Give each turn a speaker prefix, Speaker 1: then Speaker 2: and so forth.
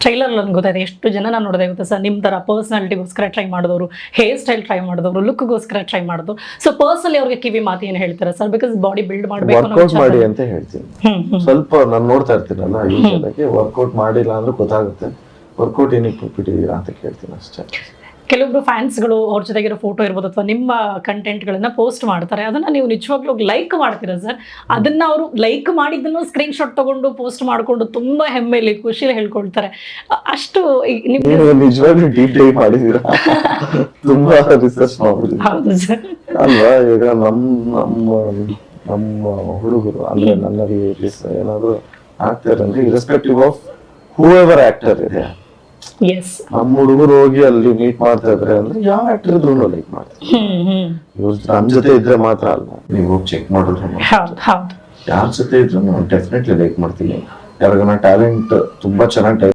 Speaker 1: Trailer ನನ್ಗೆ ಗೊತ್ತಾಯ್ತು ಎಷ್ಟು ಜನ ನಾನು ನೋಡೋದೇ ಗೊತ್ತಾ ಸರ್, ನಿಮ್ಮ ಥರ ಪರ್ಸನಾಲಿಟಿಗೋಸ್ಕರ ಟ್ರೈ ಮಾಡಿದವರು, ಹೇರ್ ಸ್ಟೈಲ್ ಟ್ರೈ ಮಾಡಿದವರು, ಲುಕ್ಗೋಸ್ಕರ ಟ್ರೈ ಮಾಡೋದು. ಸೊ ಪರ್ಸನಲಿ ಅವ್ರಿಗೆ ಕಿವಿ ಮಾತು ಏನು ಹೇಳ್ತಾರೆ ಸರ್? ಬಿಕಾಸ್ ಬಾಡಿ ಬಿಲ್ಡ್ ಮಾಡಬೇಕು
Speaker 2: ವರ್ಕೌಟ್ ಮಾಡಿ ಅಂತ ಹೇಳ್ತೀನಿ. ಸ್ವಲ್ಪ ನಾನು ನೋಡ್ತಾ ಇರ್ತೀನಲ್ಲ ಯೂಶಲಾಗಿ, ವರ್ಕೌಟ್ ಮಾಡಿಲ್ಲ ಅಂದ್ರೆ ಗೊತ್ತಾಗುತ್ತೆ. ವರ್ಕೌಟ್ ಏನಕ್ಕೆ ಬಿಟ್ಟಿದ್ದೀರಾ ಅಂತ ಕೇಳ್ತೀನಿ ಅಷ್ಟೇ.
Speaker 1: ಕೆಲವೊಬ್ರು ಫ್ಯಾನ್ಸ್ಗಳು ಅವ್ರ ಜೊತೆಗಿರೋ ಫೋಟೋ ಇರ್ಬೋದು ಅಥವಾ ನಿಮ್ಮ ಕಂಟೆಂಟ್ಗಳನ್ನ ಪೋಸ್ಟ್ ಮಾಡ್ತಾರೆ, ಅದನ್ನ ನೀವು ನಿಜವಾಗ್ಲೂ ಲೈಕ್ ಮಾಡ್ತೀರಾ ಸರ್? ಅದನ್ನ ಅವರು ಲೈಕ್ ಮಾಡಿದ್ದನ್ನು ಸ್ಕ್ರೀನ್ ಶಾಟ್ ತಗೊಂಡು ಪೋಸ್ಟ್ ಮಾಡ್ಕೊಂಡು ತುಂಬಾ ಹೆಮ್ಮೆಲಿ ಖುಷಿಲಿ ಹೇಳ್ಕೊಳ್ತಾರೆ. ಅಷ್ಟು ನಿಮ್ಗೆ
Speaker 2: ನಿಜವಾಗ್ಲೂ ಡೀಪ್ ಡೈವ್ ಮಾಡಿದೀರಾ? ತುಂಬಾ ರಿಸರ್ಚ್ ಮಾಡ್ಬಿಡಿ.
Speaker 1: ಹೌದು ಸರ್
Speaker 2: ಅಲ್ವಾ? ಈಗ ನಮ್ಮ ಹುಡುಗರು ಅಂದ್ರೆ ನನ್ನ ರಿಲೇಟಿವ್ಸ್ ಏನಾದ್ರು ಆಗ್ತಾರೆ ಅಂದ್ರೆ irrespective of who ever actor ಇದೆ,
Speaker 1: ಎಸ್
Speaker 2: ನಮ್ಮ ಹುಡುಗರು ಹೋಗಿ ಅಲ್ಲಿ ಮೀಟ್ ಮಾಡ್ತಾ ಇದ್ರೆ ಅಂದ್ರೆ ಯಾವ ಆಕ್ಟರ್ ಇದ್ರು ಲೈಕ್ ಮಾಡ್ತಾರೆ. ಇವ್ರು ನಮ್ ಜೊತೆ ಇದ್ರೆ ಮಾತ್ರ ಅಲ್ಲ, ನೀವು ಹೋಗಿ ಚೆಕ್ ಮಾಡಿದ್ರೆ ಯಾರ ಜೊತೆ ಇದ್ರು ಡೆಫಿನೆಟ್ಲಿ ಲೈಕ್ ಮಾಡ್ತೀನಿ. ಯಾರಿಗಾನ ಟ್ಯಾಲೆಂಟ್ ತುಂಬಾ ಚೆನ್ನಾಗಿ